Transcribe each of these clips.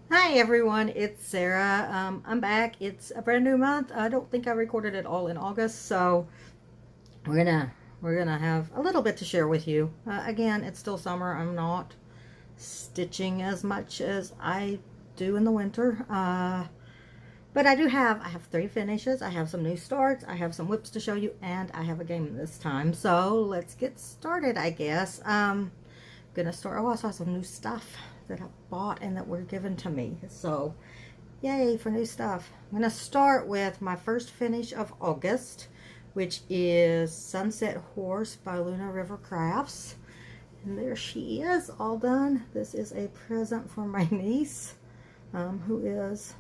Hi everyone, it's Sarah. I'm back. It's a brand new month. I don't think I recorded it all in August, so we're gonna have a little bit to share with you. Again, it's still summer. I'm not stitching as much as I do in the winter. But I have 3 finishes. I have some new starts. I have some whips to show you, and I have a game this time. So let's get started, I guess. Gonna start. Oh, I also have some new stuff that I bought and that were given to me. So yay for new stuff. I'm gonna start with my first finish of August, which is Sunset Horse by Luna River Crafts. And there she is, all done. This is a present for my niece, who is,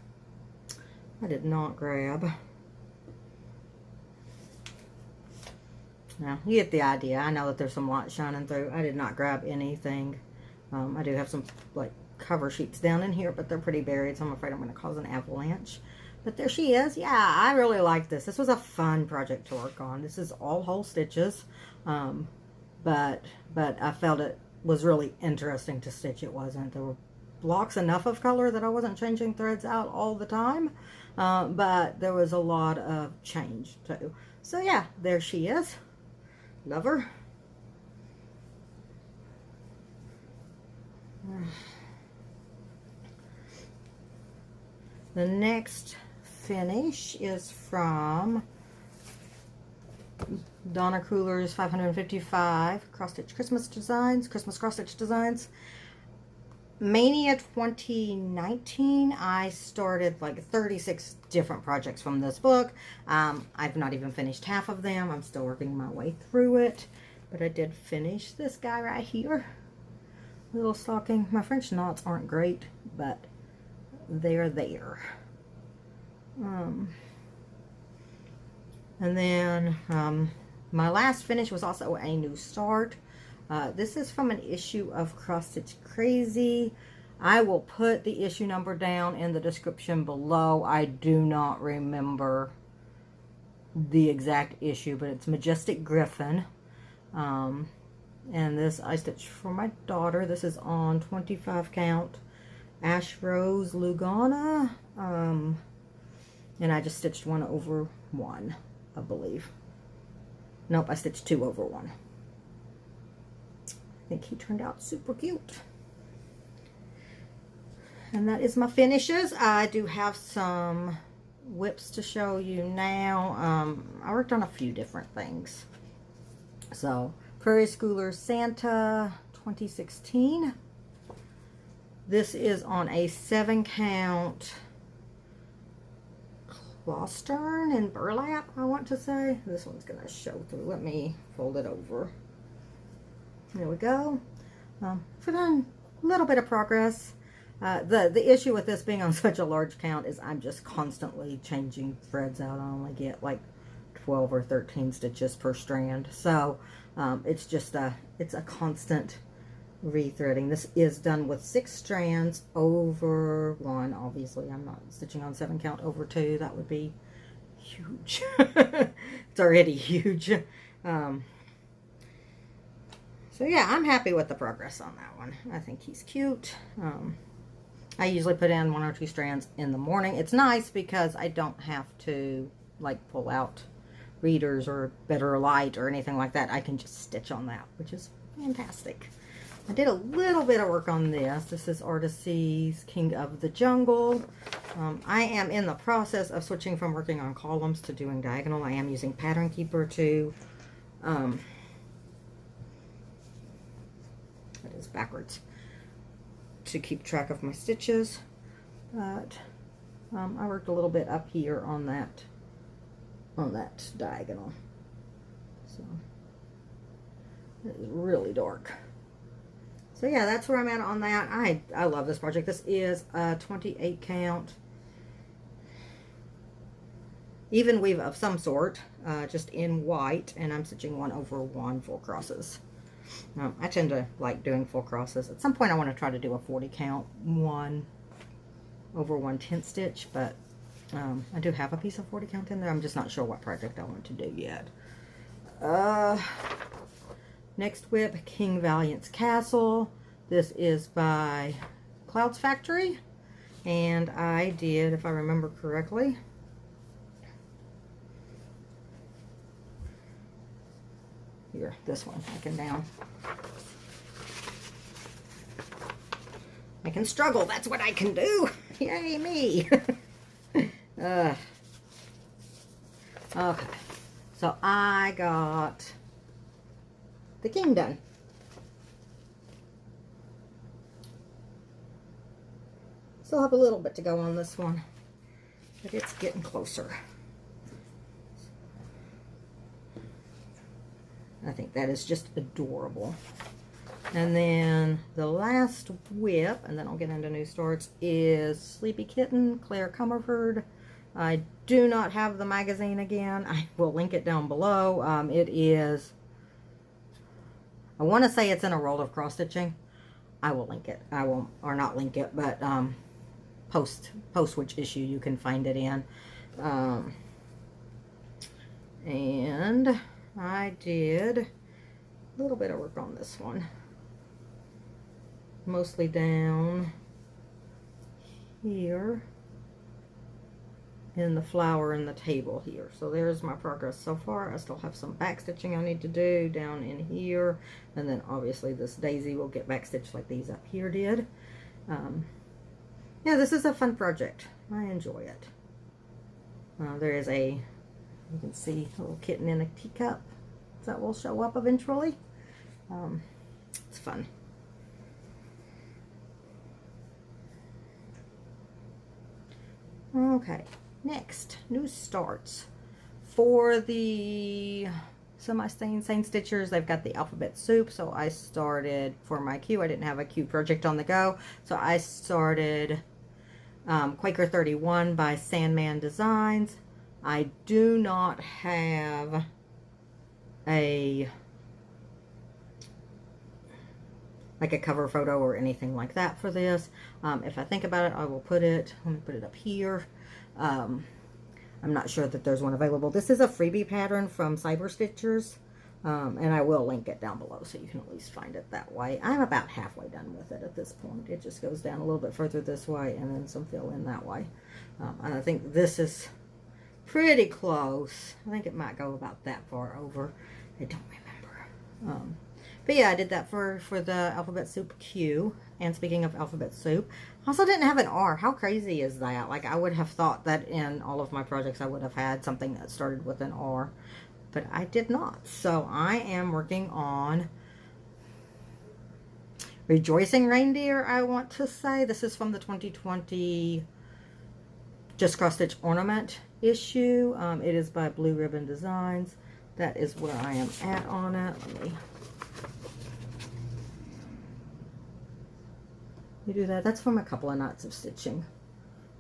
I did not grab. Now, you get the idea. I know that there's some light shining through. I did not grab anything. I do have some, like, cover sheets down in here, but they're pretty buried, so I'm afraid I'm going to cause an avalanche. But there she is. Yeah, I really like this. This was a fun project to work on. This is all whole stitches, but I felt it was really interesting to stitch. It wasn't. There were blocks enough of color that I wasn't changing threads out all the time, but there was a lot of change, too. So, yeah, there she is. Love her. The next finish is from Donna Cooler's 555 cross-stitch Christmas designs, Christmas cross-stitch designs. Mania 2019, I started like 36 different projects from this book. I've not even finished half of them. I'm still working my way through it, but I did finish this guy right here. Little stocking. My French knots aren't great, but they're there. And then my last finish was also a new start. This is from an issue of Cross Stitch Crazy. I will put the issue number down in the description below. I do not remember the exact issue, but it's Majestic Griffin. And this I stitched for my daughter. This is on 25 count Ash Rose Lugana. And I just stitched 1 over 1, I believe. Nope, I stitched 2 over 1. I think he turned out super cute. And that is my finishes. I do have some whips to show you now. I worked on a few different things. So, Prairie Schooler Santa 2016. This is on a 7 count Clostern and burlap, I want to say. This one's going to show through. Let me fold it over. There we go. For a little bit of progress. The issue with this being on such a large count is I'm just constantly changing threads out. I only get like 12 or 13 stitches per strand. So it's just it's a constant rethreading. This is done with 6 strands over 1. Obviously, I'm not stitching on 7 count over 2. That would be huge. It's already huge. So yeah, I'm happy with the progress on that one. I think he's cute. I usually put in 1 or 2 strands in the morning. It's nice because I don't have to like pull out readers or better light or anything like that. I can just stitch on that, which is fantastic. I did a little bit of work on this. This is Artecy's King of the Jungle. I am in the process of switching from working on columns to doing diagonal. I am using Pattern Keeper to that is backwards, to keep track of my stitches. But I worked a little bit up here on that diagonal. So it is really dark. So yeah, that's where I'm at on that. I love this project. This is a 28 count even weave of some sort, just in white, and I'm stitching 1 over 1 full crosses. I tend to like doing full crosses. At some point I want to try to do a 40 count 1 over 1 10th stitch, but I do have a piece of 40 count in there. I'm just not sure what project I want to do yet. Next whip, King Valiant's Castle. This is by Clouds Factory. And I did, if I remember correctly, here, this one, I can down. I can struggle, that's what I can do. Yay, me. Okay, so I got the king done. Still have a little bit to go on this one, but it's getting closer. I think that is just adorable. And then the last whip, and then I'll get into new starts, is Sleepy Kitten, Claire Comeford. I do not have the magazine again. I will link it down below. It is, I want to say it's in a roll of cross stitching. I will link it. I will, or not link it, but post which issue you can find it in. And I did a little bit of work on this one. Mostly down here in the flower and the table here. So there's my progress so far. I still have some back stitching I need to do down in here, and then obviously this daisy will get back stitched like these up here did. Yeah, this is a fun project. I enjoy it. There is a, you can see a little kitten in a teacup that will show up eventually. It's fun. Okay, next, new starts. For the semi-sane stitchers, they've got the alphabet soup, so I started, for my Q, I didn't have a Q project on the go, so I started Quaker 31 by Sandman Designs. I do not have a cover photo or anything like that for this. If I think about it, I will put it, let me put it up here. I'm not sure that there's one available. This is a freebie pattern from Cyber Stitchers, and I will link it down below so you can at least find it that way. I'm about halfway done with it at this point. It just goes down a little bit further this way and then some fill in that way. And I think this is pretty close. I think it might go about that far over. I don't remember. But yeah, I did that for the alphabet soup Q. And speaking of alphabet soup, I also didn't have an R. How crazy is that? Like, I would have thought that in all of my projects I would have had something that started with an R. But I did not. So I am working on Rejoicing Reindeer, I want to say. This is from the 2020 Just Cross Stitch Ornament issue. It is by Blue Ribbon Designs. That is where I am at on it. Let me... You do that. That's from a couple of nights of stitching.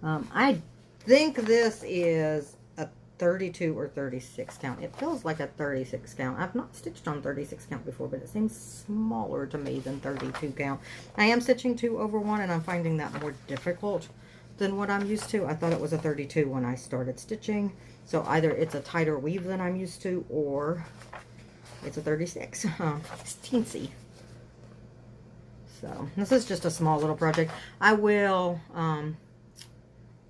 I think this is a 32 or 36 count. It feels like a 36 count. I've not stitched on 36 count before, but it seems smaller to me than 32 count. I am stitching 2/1, and I'm finding that more difficult than what I'm used to. I thought it was a 32 when I started stitching. So either it's a tighter weave than I'm used to, or it's a 36. It's teensy. So this is just a small little project. I will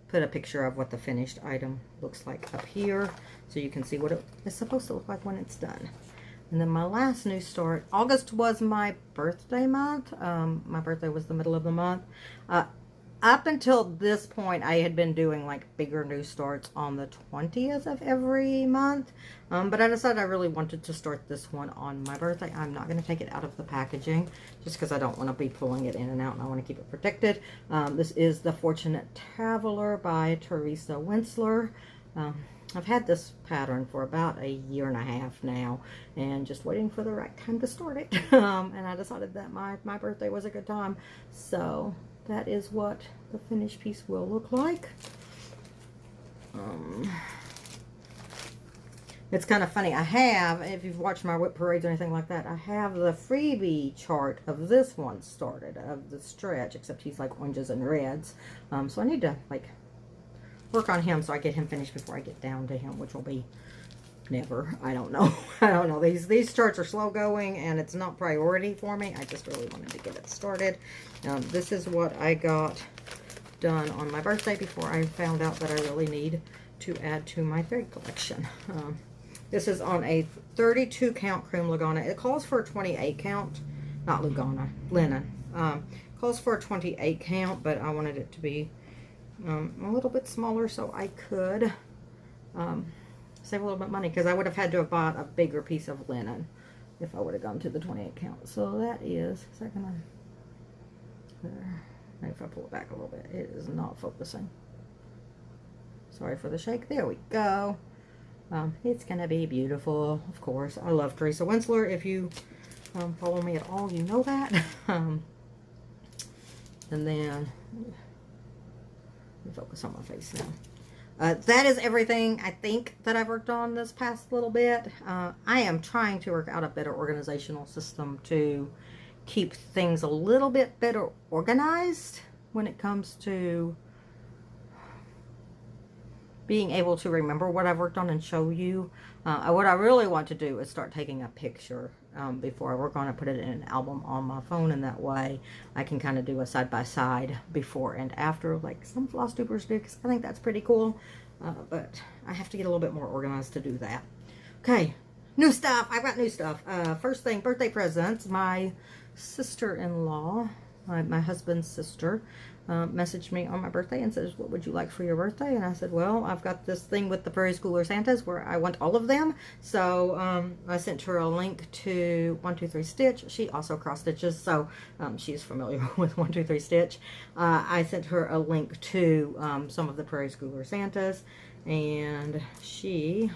put a picture of what the finished item looks like up here so you can see what it is supposed to look like when it's done. And then my last new start, August was my birthday month. My birthday was the middle of the month. Up until this point, I had been doing like bigger new starts on the 20th of every month. But I decided I really wanted to start this one on my birthday. I'm not going to take it out of the packaging just because I don't want to be pulling it in and out, and I want to keep it protected. This is The Fortunate Traveler by Teresa Winsler. I've had this pattern for about a year and a half now, and just waiting for the right time to start it. And I decided that my birthday was a good time. So that is what the finished piece will look like. It's kind of funny. I have, if you've watched my whip parades or anything like that, I have the freebie chart of this one started, of the stretch, except he's like oranges and reds. So I need to like work on him so I get him finished before I get down to him, which will be never. I don't know. I don't know. These charts are slow going, and it's not priority for me. I just really wanted to get it started. This is what I got done on my birthday before I found out that I really need to add to my thread collection. This is on a 32 count cream Lugana. It calls for a 28 count, not Lugana, linen. Calls for a 28 count, but I wanted it to be a little bit smaller so I could save a little bit of money, because I would have had to have bought a bigger piece of linen if I would have gone to the 28 count. So that is gonna, there. Maybe if I pull it back a little bit, it is not focusing. Sorry for the shake. There we go. It's gonna be beautiful, of course. I love Teresa Winsler. If you follow me at all, you know that. And then let me focus on my face now. That is everything I think that I've worked on this past little bit. I am trying to work out a better organizational system to keep things a little bit better organized when it comes to being able to remember what I've worked on and show you. What I really want to do is start taking a picture before I work on it, put it in an album on my phone, and that way I can kind of do a side-by-side before and after, like some FlossTubers do, because I think that's pretty cool. But I have to get a little bit more organized to do that. Okay, new stuff. I've got new stuff. First thing, birthday presents. My sister-in-law, my husband's sister, messaged me on my birthday and says, what would you like for your birthday? And I said, well, I've got this thing with the Prairie Schooler Santas where I want all of them. So I sent her a link to 123 Stitch. She also cross stitches, so she's familiar with 123 Stitch. I sent her a link to some of the Prairie Schooler Santas, and she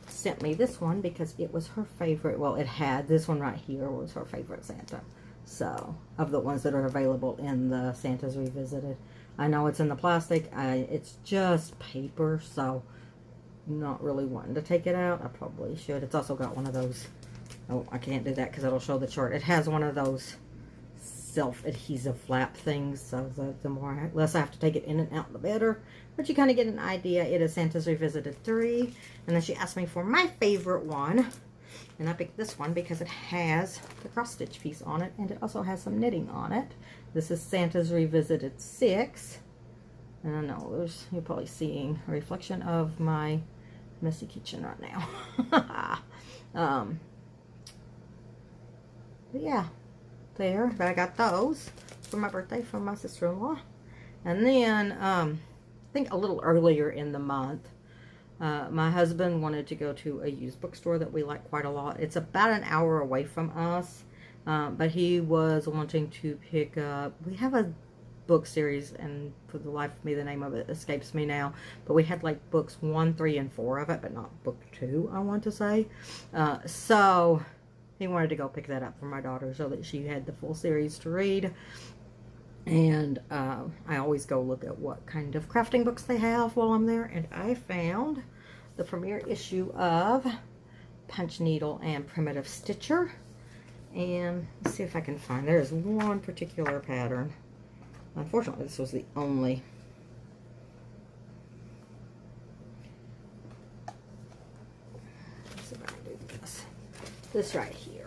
sent me this one because it was her favorite. Well, it had this one right here was her favorite Santa. So, of the ones that are available in the Santas Revisited. I know it's in the plastic. It's just paper, so not really wanting to take it out. I probably should. It's also got one of those. Oh, I can't do that because it'll show the chart. It has one of those self-adhesive flap things, so the less I have to take it in and out, the better. But you kind of get an idea. It is Santas Revisited 3. And then she asked me for my favorite one. And I picked this one because it has the cross stitch piece on it, and it also has some knitting on it. This is Santa's Revisited 6. And I know you're probably seeing a reflection of my messy kitchen right now. But yeah, there. But I got those for my birthday from my sister-in-law. And then, I think a little earlier in the month, my husband wanted to go to a used bookstore that we like quite a lot. It's about an hour away from us, but he was wanting to pick up, we have a book series, and for the life of me the name of it escapes me now, but we had like books 1, 3, and 4 of it, but not book 2, I want to say. So he wanted to go pick that up for my daughter so that she had the full series to read. And I always go look at what kind of crafting books they have while I'm there. And I found the premiere issue of Punch Needle and Primitive Stitcher. And let's see if I can find, there's one particular pattern. Unfortunately, this was the only. Let's see if I can do this. This right here.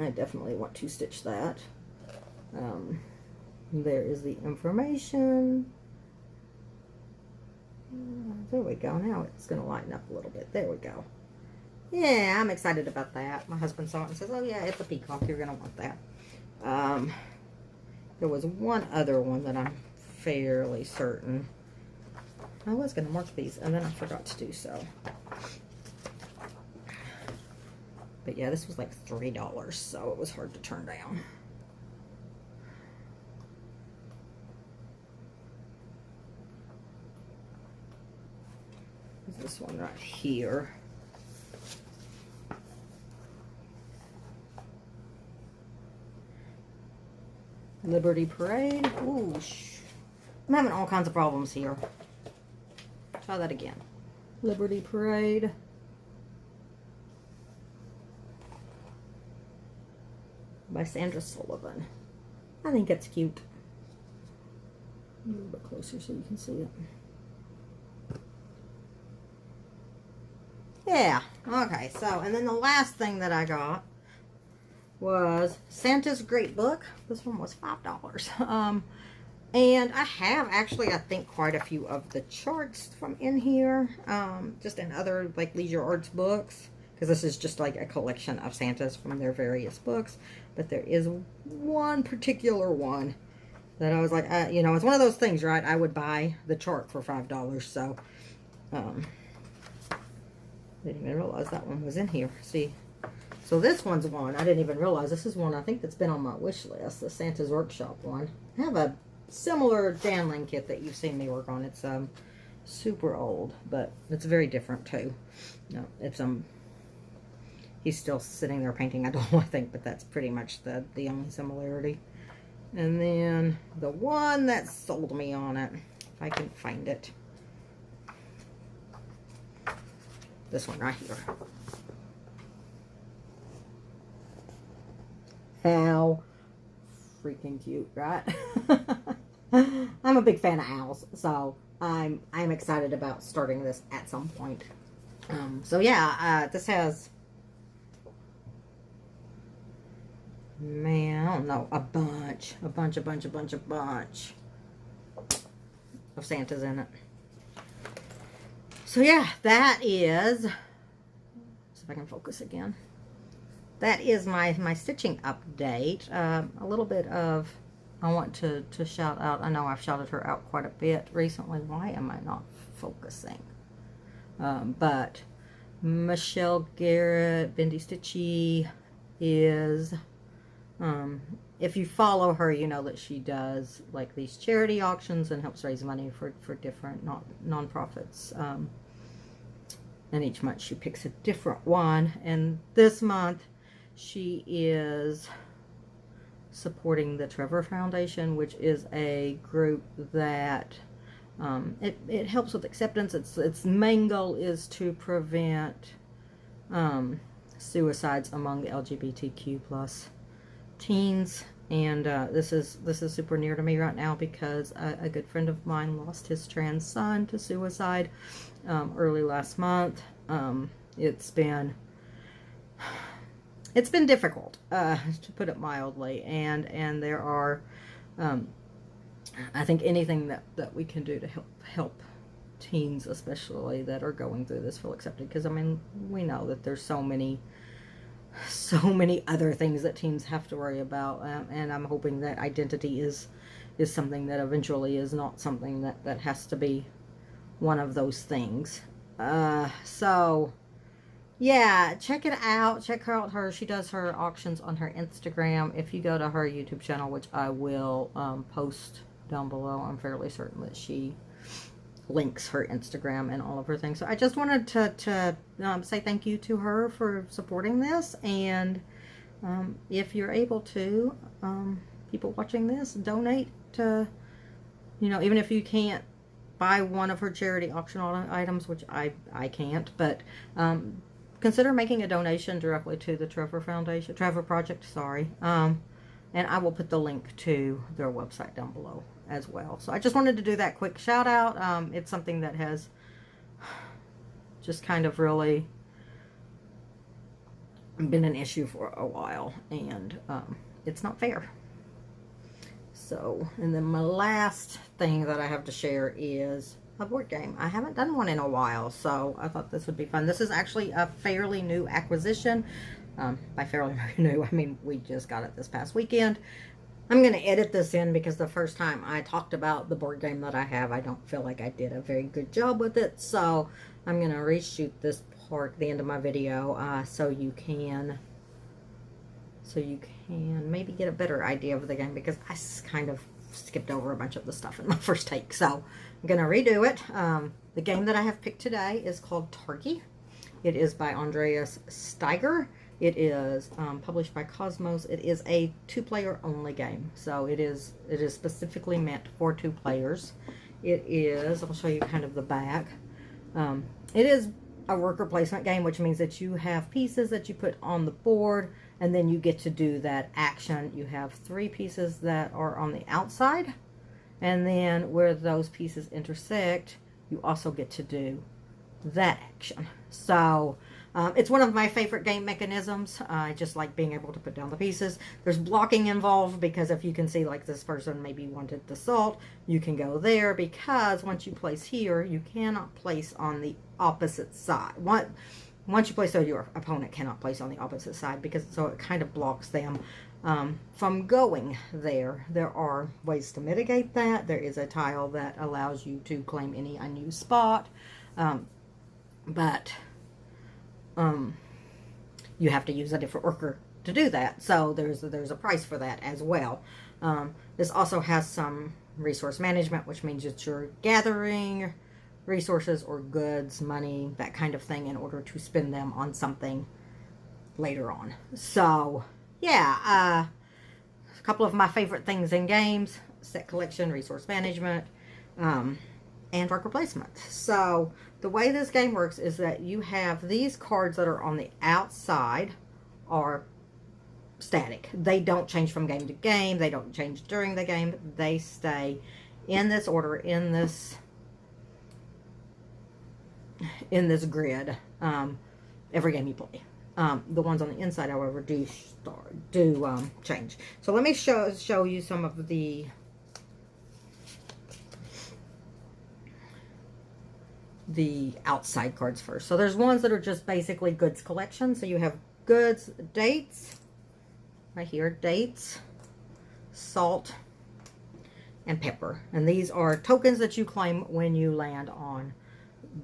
I definitely want to stitch that. There is the information. There we go. Now it's going to lighten up a little bit. There we go. Yeah, I'm excited about that. My husband saw it and says, oh yeah, it's a peacock. You're going to want that. There was one other one that I'm fairly certain. I was going to mark these and then I forgot to do so. But yeah, this was like $3, so it was hard to turn down. There's this one right here. Liberty Parade. Ooh, I'm having all kinds of problems here. Try that again. Liberty Parade. By Sandra Sullivan. I think it's cute. A little bit closer so you can see it. Yeah, okay, so, and then the last thing that I got was Santa's Great Book. This one was $5. And I have actually, I think, quite a few of the charts from in here, just in other like leisure arts books, because this is just like a collection of Santas from their various books. But there is one particular one that I was like, you know, it's one of those things, right? I would buy the chart for $5, so didn't even realize that one was in here. See, so this one's one I didn't even realize. This is one I think that's been on my wish list, the Santa's Workshop one. I have a similar Danling kit that you've seen me work on. It's super old, but it's very different too. No, it's he's still sitting there painting, I think, but that's pretty much the only similarity. And then the one that sold me on it, if I can find it, this one right here. How freaking cute, right? I'm a big fan of owls, so I'm excited about starting this at some point. So yeah, this has, man, I don't know, a bunch of Santas in it. So yeah, that is, see if I can focus again. That is my stitching update. A little bit of, I want to shout out, I know I've shouted her out quite a bit recently. Why am I not focusing? But Michelle Garrett, Bendy Stitchy is, if you follow her, you know that she does like these charity auctions and helps raise money for different non-profits. And each month she picks a different one. And this month she is supporting the Trevor Foundation, which is a group that it helps with acceptance. Its main goal is to prevent suicides among the LGBTQ plus teens. And this is super near to me right now because a good friend of mine lost his trans son to suicide early last month. It's been difficult, to put it mildly, and there are, I think anything that we can do to help teens, especially that are going through this, feel accepted. Because I mean, we know that there's so many other things that teens have to worry about, and I'm hoping that identity is something that eventually is not something that has to be one of those things. So yeah, check it out. Check out her. She does her auctions on her Instagram. If you go to her YouTube channel, which I will post down below, I'm fairly certain that she links her Instagram and all of her things. So I just wanted to say thank you to her for supporting this. And if you're able to, people watching this, donate to, you know, even if you can't buy one of her charity auction items, which I can't, but consider making a donation directly to the Trevor Project, sorry. And I will put the link to their website down below as well. So I just wanted to do that quick shout out. It's something that has just kind of really been an issue for a while, and it's not fair. So, and then my last thing that I have to share is a board game. I haven't done one in a while, so I thought this would be fun. This is actually a fairly new acquisition. By fairly new, I mean we just got it this past weekend. I'm going to edit this in because the first time I talked about the board game that I have, I don't feel like I did a very good job with it. So I'm going to reshoot this part, the end of my video, so you can maybe get a better idea of the game, because I kind of skipped over a bunch of the stuff in my first take. So I'm going to redo it. The game that I have picked today is called Targi. It is by Andreas Steiger. It is published by Cosmos. It is a 2-player only game. So it is specifically meant for 2 players. It is, I'll show you kind of the back. It is a worker placement game, which means that you have pieces that you put on the board, and then you get to do that action. You have 3 pieces that are on the outside, and then where those pieces intersect, you also get to do that action. So It's one of my favorite game mechanisms. I just like being able to put down the pieces. There's blocking involved because if you can see, like, this person maybe wanted the salt, you can go there, because once you place here, you cannot place on the opposite side. Once you place there, your opponent cannot place on the opposite side, because so it kind of blocks them from going there. There are ways to mitigate that. There is a tile that allows you to claim any unused spot, but you have to use a different worker to do that. So there's a price for that as well. This also has some resource management, which means that you're gathering resources or goods, money, that kind of thing, in order to spend them on something later on. So yeah, a couple of my favorite things in games: set collection, resource management, and worker placement. So the way this game works is that you have these cards that are on the outside are static. They don't change from game to game. They don't change during the game. They stay in this order, in this grid, every game you play. The ones on the inside, however, do change. So let me show you some of the outside cards first. So there's ones that are just basically goods collection. So you have goods, dates, right here, dates, salt, and pepper. And these are tokens that you claim when you land on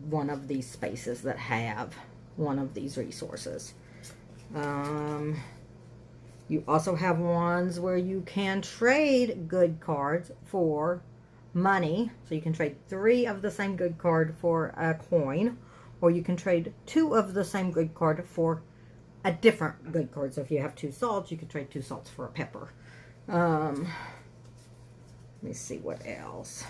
one of these spaces that have one of these resources. You also have ones where you can trade good cards for money. So you can trade 3 of the same good card for a coin, or you can trade 2 of the same good card for a different good card. So if you have 2 salts, you can trade 2 salts for a pepper. Let me see what else.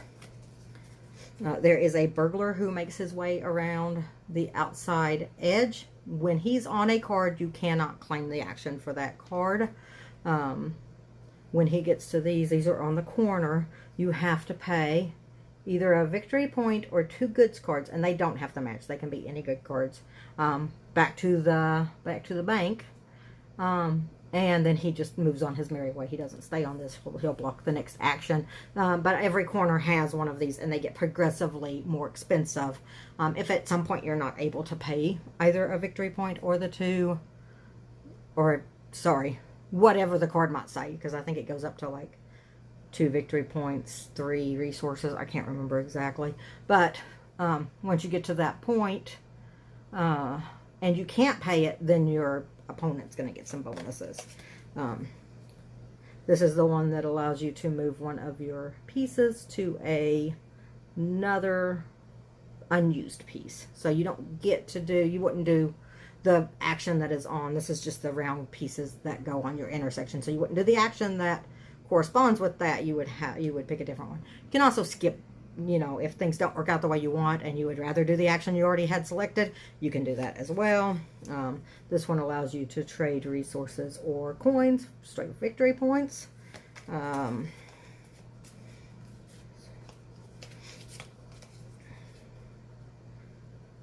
There is a burglar who makes his way around the outside edge. When he's on a card, you cannot claim the action for that card. When he gets to these are on the corner, you have to pay either a victory point or 2 goods cards, and they don't have to match. They can be any good cards. Back to the bank. And then he just moves on his merry way. He doesn't stay on this. He'll block the next action. But every corner has one of these, and they get progressively more expensive. If at some point you're not able to pay either a victory point or the 2, or, sorry, whatever the card might say, because I think it goes up to like 2 victory points, 3 resources. I can't remember exactly. But once you get to that point, and you can't pay it, then your opponent's going to get some bonuses. This is the one that allows you to move one of your pieces to another unused piece. So you don't get to do, you wouldn't do the action that is on, this is just the round pieces that go on your intersection. So you wouldn't do the action that corresponds with that. You would pick a different one. You can also skip, you know, if things don't work out the way you want and you would rather do the action you already had selected, you can do that as well. This one allows you to trade resources or coins, straight victory points.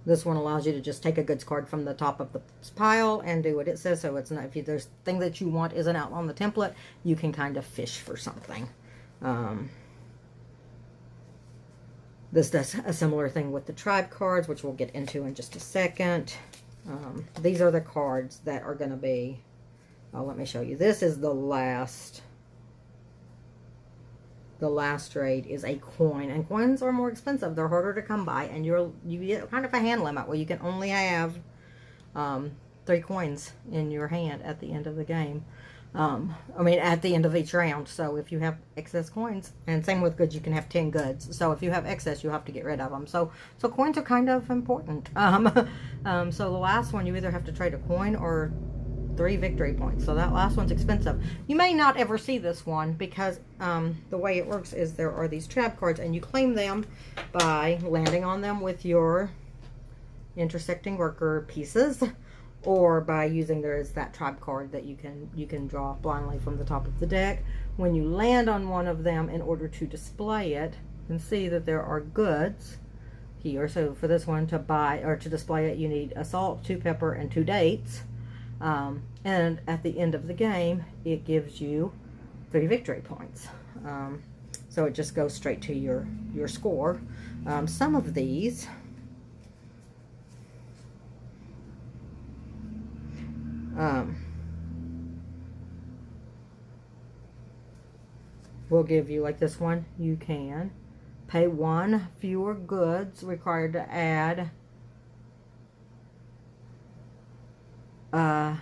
This one allows you to just take a goods card from the top of the pile and do what it says. So it's not, if there's thing that you want isn't out on the template, you can kind of fish for something. This does a similar thing with the tribe cards, which we'll get into in just a second. These are the cards that are going to be, let me show you. This is the last raid is a coin, and coins are more expensive. They're harder to come by, and you get kind of a hand limit where you can only have 3 coins in your hand at the end of the game. I mean, at the end of each round. So if you have excess coins, and same with goods, you can have 10 goods. So if you have excess, you have to get rid of them. So coins are kind of important. So the last one, you either have to trade a coin or 3 victory points. So that last one's expensive. You may not ever see this one because the way it works is there are these trap cards, and you claim them by landing on them with your intersecting worker pieces, or by using, there is that tribe card that you can draw blindly from the top of the deck. When you land on one of them, in order to display it, you can see that there are goods here. So for this one to buy or to display it, you need a salt, 2 pepper, and 2 dates. And at the end of the game, it gives you 3 victory points. So it just goes straight to your score. Some of these will give you, like this one, you can pay 1 fewer goods required to add a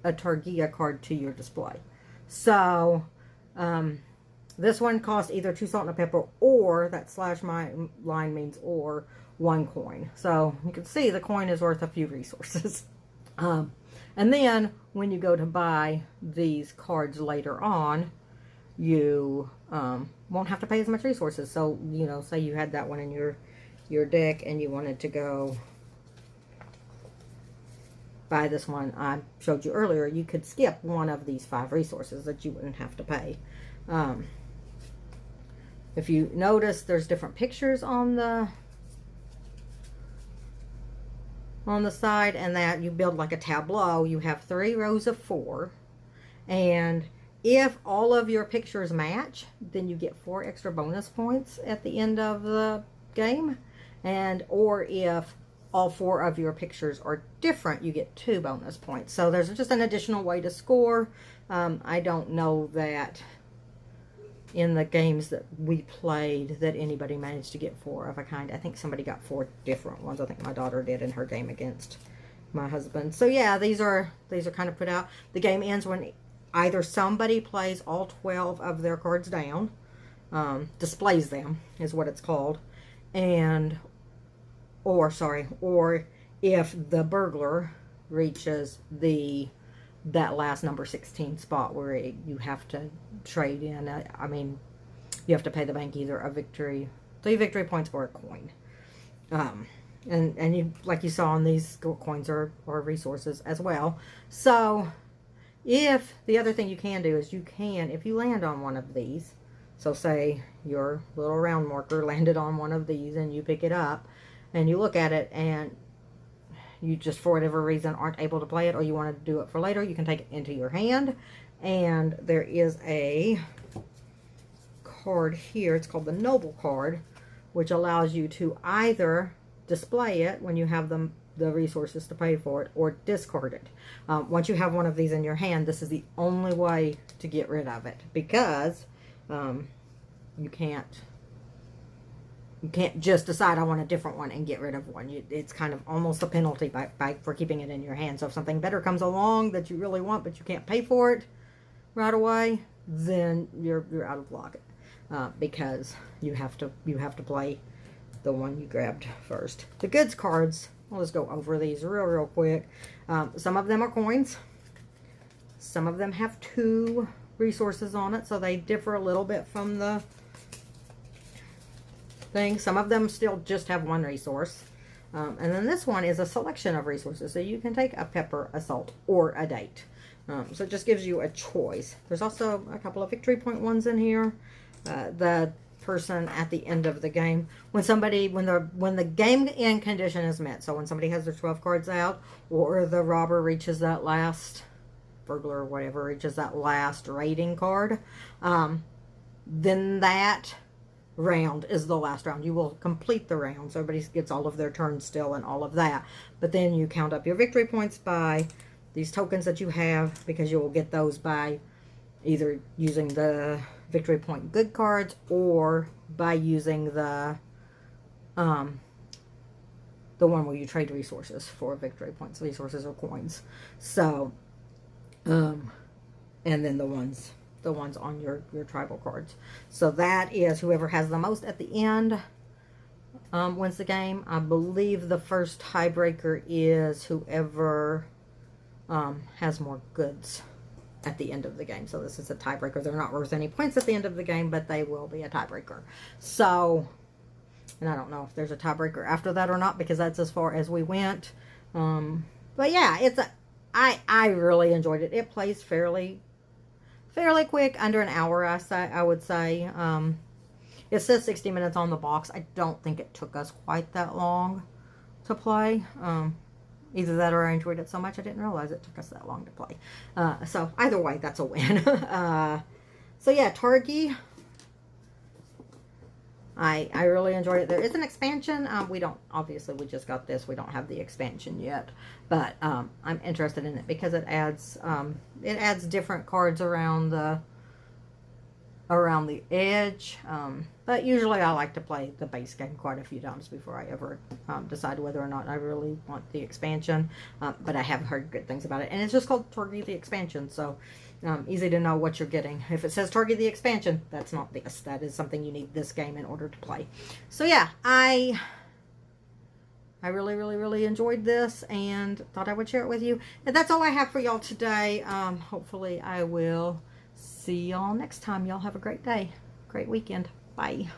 Targi card to your display. So this one costs either 2 salt and a pepper, or that slash line means or 1 coin. So you can see the coin is worth a few resources. And then when you go to buy these cards later on, you won't have to pay as much resources. So, you know, say you had that one in your deck and you wanted to go buy this one I showed you earlier, you could skip one of these 5 resources that you wouldn't have to pay. If you notice, there's different pictures on the side, and that you build like a tableau. You have 3 rows of 4, and if all of your pictures match, then you get 4 extra bonus points at the end of the game. And or if all 4 of your pictures are different, you get 2 bonus points. So there's just an additional way to score. I don't know that in the games that we played that anybody managed to get 4 of a kind. I think somebody got 4 different ones. I think my daughter did in her game against my husband. So yeah, these are kind of put out. The game ends when either somebody plays all 12 of their cards down, displays them is what it's called, or if the burglar reaches that last number 16 spot where you have to trade in. I mean, you have to pay the bank either 3 victory points or a coin. And you, like you saw on these, coins are resources as well. So if the other thing you can do is if you land on one of these, so say your little round marker landed on one of these and you pick it up and you look at it and you just for whatever reason aren't able to play it, or you want to do it for later, you can take it into your hand. And there is a card here, it's called the Noble card, which allows you to either display it when you have the resources to pay for it, or discard it. Once you have one of these in your hand, this is the only way to get rid of it, because you can't just decide I want a different one and get rid of one. It's kind of almost a penalty for keeping it in your hand. So if something better comes along that you really want but you can't pay for it right away, then you're out of luck, because you have to play the one you grabbed first. The goods cards, I'll just go over these real quick. Some of them are coins. Some of them have 2 resources on it, so they differ a little bit from the thing. Some of them still just have 1 resource. And then this one is a selection of resources. So you can take a pepper, a salt, or a date. So it just gives you a choice. There's also a couple of victory point ones in here. The person at the end of the game, when the game end condition is met, so when somebody has their 12 cards out, or the robber reaches that last, burglar or whatever, reaches that last raiding card, then that round is the last round. You will complete the round, so everybody gets all of their turns still and all of that. But then you count up your victory points by these tokens that you have, because you will get those by either using the victory point good cards or by using the one where you trade resources for victory points, resources or coins. So and then the ones on your tribal cards. So that is whoever has the most at the end wins the game. I believe the first tiebreaker is whoever has more goods at the end of the game. So this is a tiebreaker. They're not worth any points at the end of the game, but they will be a tiebreaker. So, and I don't know if there's a tiebreaker after that or not, because that's as far as we went. But yeah, I really enjoyed it. It plays fairly quick, under an hour, I would say. It says 60 minutes on the box. I don't think it took us quite that long to play. Either that or I enjoyed it so much I didn't realize it took us that long to play. So either way, that's a win. So yeah, Targi. I really enjoyed it. There is an expansion. We don't, obviously we just got this. We don't have the expansion yet, but I'm interested in it because it adds different cards around the edge. But usually I like to play the base game quite a few times before I ever decide whether or not I really want the expansion. But I have heard good things about it, and it's just called Targi the Expansion, so easy to know what you're getting. If it says Targi the Expansion, that's not this. That is something you need this game in order to play. So yeah, I really, really, really enjoyed this and thought I would share it with you. And that's all I have for y'all today. Hopefully I will see y'all next time. Y'all have a great day, great weekend. Bye.